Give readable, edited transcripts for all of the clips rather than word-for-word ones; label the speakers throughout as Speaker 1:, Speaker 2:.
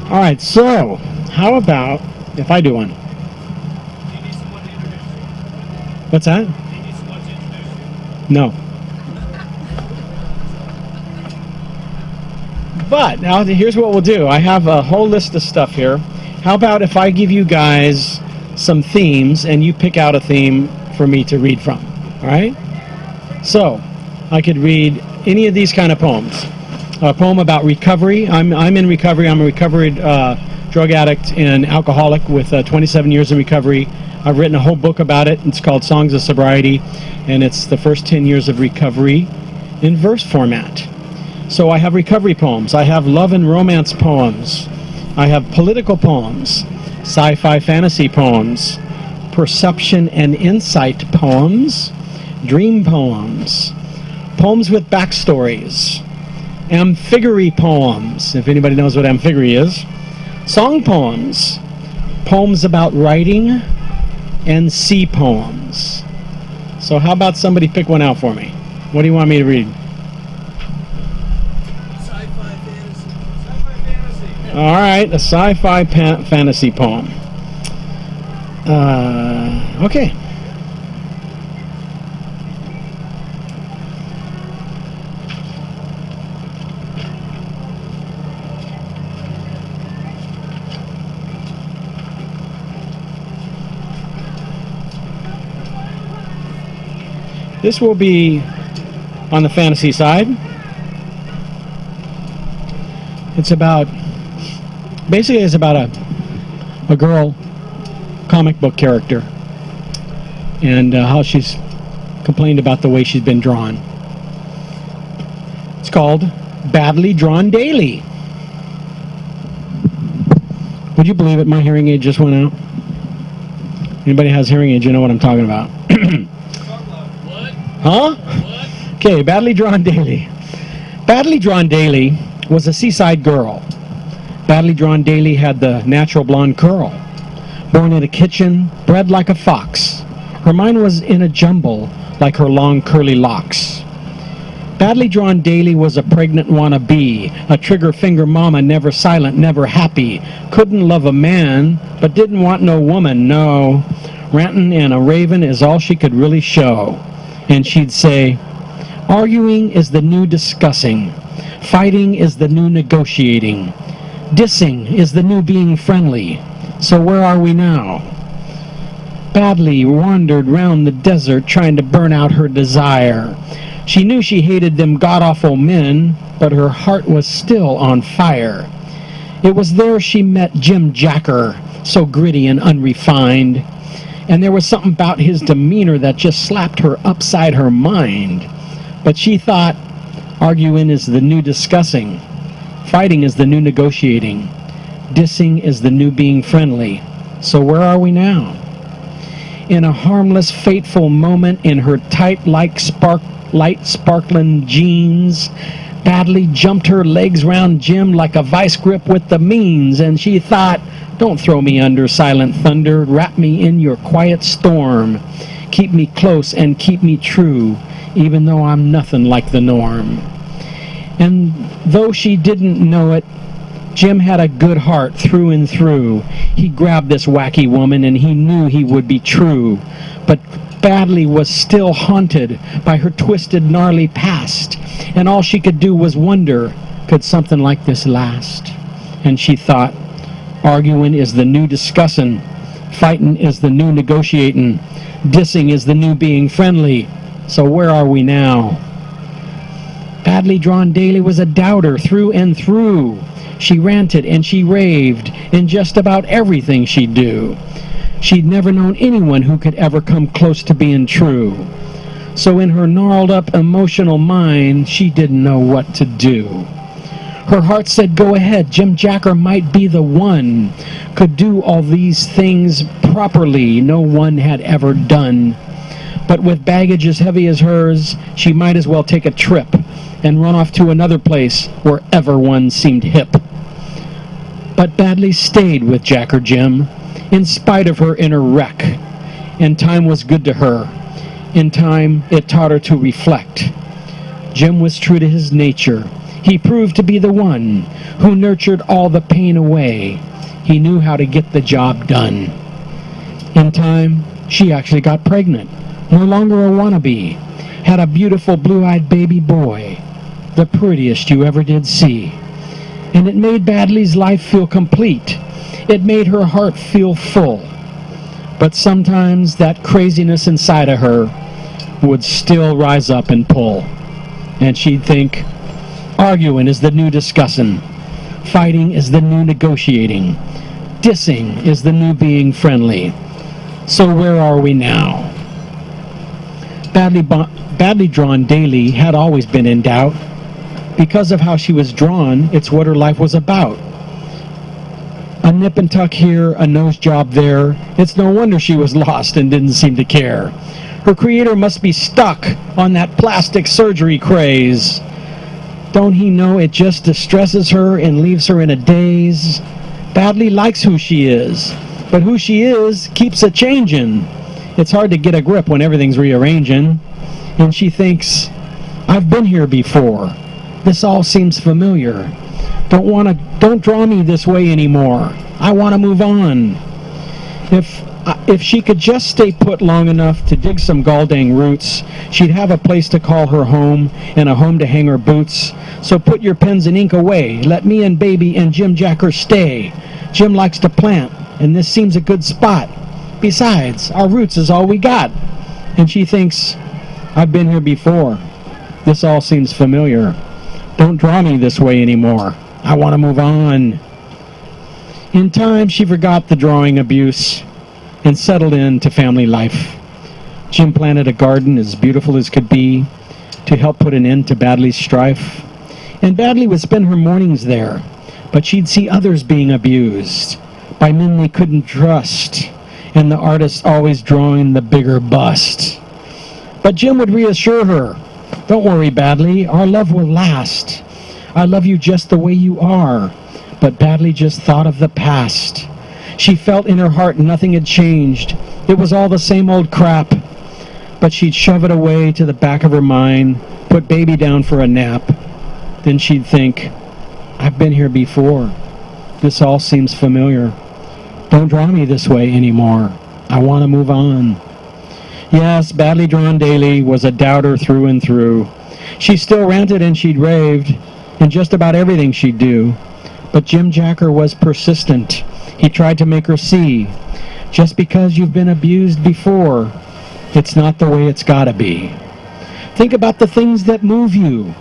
Speaker 1: All right, so how about if I do one?
Speaker 2: Do you need someone to introduce you?
Speaker 1: What's that?
Speaker 2: Do you need someone to introduce you?
Speaker 1: No. But now here's what we'll do. I have a whole list of stuff here. How about if I give you guys some themes and you pick out a theme for me to read from? All right? So I could read any of these kind of poems. A poem about recovery. I'm in recovery. I'm a recovered drug addict and alcoholic with 27 years in recovery. I've written a whole book about it. It's called Songs of Sobriety, and it's the first 10 years of recovery in verse format. So I have recovery poems. I have love and romance poems. I have political poems, sci-fi fantasy poems, perception and insight poems, dream poems, poems with backstories, amphigory poems, if anybody knows what amphigory is, song poems, poems about writing, and sea poems. So how about somebody pick one out for me? What do you want me to read?
Speaker 2: Sci-fi fantasy. Sci-fi fantasy.
Speaker 1: All right, a sci-fi fantasy poem. Okay. This will be on the fantasy side. It's about, basically it's about a girl comic book character and how she's complained about the way she's been drawn. It's called Badly Drawn Daily. Would you believe it? My hearing aid just went out. Anybody has hearing aids, you know what I'm talking about. Huh? Okay, Badly Drawn Daily. Badly Drawn Daily was a seaside girl. Badly Drawn Daily had the natural blonde curl. Born in a kitchen, bred like a fox. Her mind was in a jumble like her long curly locks. Badly Drawn Daily was a pregnant wannabe, a trigger finger mama, never silent, never happy. Couldn't love a man, but didn't want no woman, no. Rantin' and a ravin' is all she could really show. And she'd say, arguing is the new discussing. Fighting is the new negotiating. Dissing is the new being friendly. So where are we now? Badly wandered round the desert trying to burn out her desire. She knew she hated them god-awful men, but her heart was still on fire. It was there she met Jim Jacker, so gritty and unrefined. And there was something about his demeanor that just slapped her upside her mind. But she thought, arguing is the new discussing. Fighting is the new negotiating. Dissing is the new being friendly. So where are we now? In a harmless, fateful moment in her tight, light sparkling jeans, Badly jumped her legs round Jim like a vice grip with the means, and she thought, don't throw me under, silent thunder, wrap me in your quiet storm. Keep me close and keep me true, even though I'm nothing like the norm. And though she didn't know it, Jim had a good heart through and through. He grabbed this wacky woman and he knew he would be true. But Badly was still haunted by her twisted, gnarly past, and all she could do was wonder, could something like this last? And she thought, arguing is the new discussing, fighting is the new negotiating, dissing is the new being friendly. So where are we now? Badly Drawn Daily was a doubter through and through. She ranted and she raved in just about everything she'd do. She'd never known anyone who could ever come close to being true. So in her gnarled up emotional mind, she didn't know what to do. Her heart said, go ahead, Jim Jacker might be the one, could do all these things properly no one had ever done. But with baggage as heavy as hers, she might as well take a trip and run off to another place wherever one seemed hip. But Badly stayed with Jacker Jim, in spite of her inner wreck, and time was good to her. In time, it taught her to reflect. Jim was true to his nature. He proved to be the one who nurtured all the pain away. He knew how to get the job done. In time, she actually got pregnant, no longer a wannabe, had a beautiful blue-eyed baby boy, the prettiest you ever did see. And it made Badley's life feel complete. It made her heart feel full. But sometimes that craziness inside of her would still rise up and pull. And she'd think, arguing is the new discussing. Fighting is the new negotiating. Dissing is the new being friendly. So where are we now? Badly drawn Daly had always been in doubt. Because of how she was drawn, it's what her life was about. A nip and tuck here, a nose job there. It's no wonder she was lost and didn't seem to care. Her creator must be stuck on that plastic surgery craze. Don't he know it just distresses her and leaves her in a daze? Badly likes who she is, but who she is keeps a changin'. It's hard to get a grip when everything's rearranging. And she thinks, I've been here before. This all seems familiar. Don't draw me this way anymore. I want to move on. If she could just stay put long enough to dig some galdang roots, she'd have a place to call her home and a home to hang her boots. So put your pens and ink away. Let me and baby and Jim Jacker stay. Jim likes to plant, and this seems a good spot. Besides, our roots is all we got. And she thinks, I've been here before. This all seems familiar. Don't draw me this way anymore. I want to move on. In time, she forgot the drawing abuse and settled into family life. Jim planted a garden as beautiful as could be to help put an end to Badley's strife. And Badley would spend her mornings there, but she'd see others being abused by men they couldn't trust, and the artist always drawing the bigger bust. But Jim would reassure her, don't worry, Badley, our love will last. I love you just the way you are. But Badley just thought of the past. She felt in her heart nothing had changed. It was all the same old crap. But she'd shove it away to the back of her mind, put baby down for a nap. Then she'd think, I've been here before. This all seems familiar. Don't draw me this way anymore. I want to move on. Yes, Badly Drawn Daly was a doubter through and through. She still ranted and she'd raved in just about everything she'd do. But Jim Jacker was persistent. He tried to make her see, just because you've been abused before, it's not the way it's gotta be. Think about the things that move you.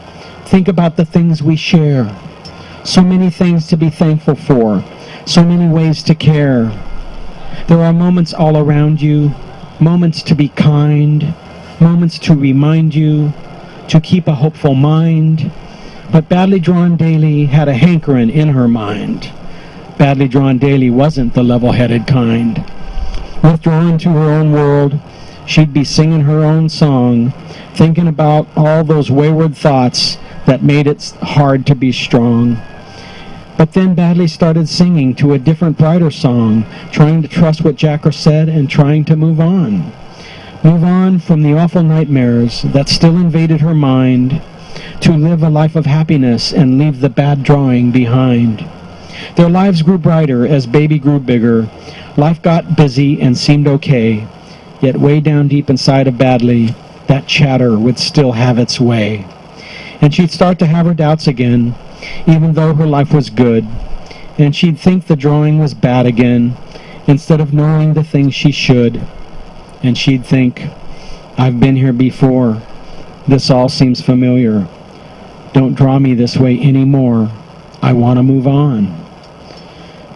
Speaker 1: Think about the things we share. So many things to be thankful for. So many ways to care. There are moments all around you, moments to be kind, moments to remind you, to keep a hopeful mind. But Badly Drawn Daly had a hankering in her mind. Badly Drawn Daly wasn't the level-headed kind. Withdrawn to her own world, she'd be singing her own song, thinking about all those wayward thoughts that made it hard to be strong. But then Badly started singing to a different, brighter song, trying to trust what Jacker said and trying to move on. Move on from the awful nightmares that still invaded her mind, to live a life of happiness and leave the bad drawing behind. Their lives grew brighter as baby grew bigger. Life got busy and seemed okay, yet way down deep inside of Badly, that chatter would still have its way. And she'd start to have her doubts again, even though her life was good. And she'd think the drawing was bad again, instead of knowing the things she should. And she'd think, I've been here before. This all seems familiar. Don't draw me this way anymore. I want to move on.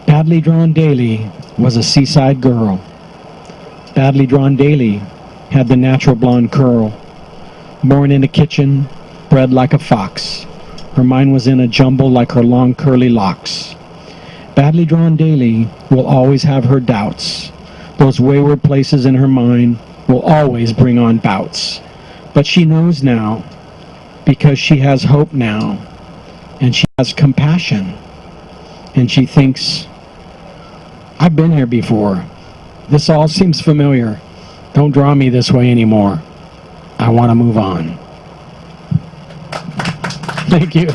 Speaker 1: Badly Drawn Daly was a seaside girl. Badly Drawn Daly had the natural blonde curl. Born in a kitchen, bred like a fox. Her mind was in a jumble like her long curly locks. Badly Drawn Daly will always have her doubts. Those wayward places in her mind will always bring on bouts. But she knows now, because she has hope now, and she has compassion. And she thinks, I've been here before. This all seems familiar. Don't draw me this way anymore. I want to move on. Thank you.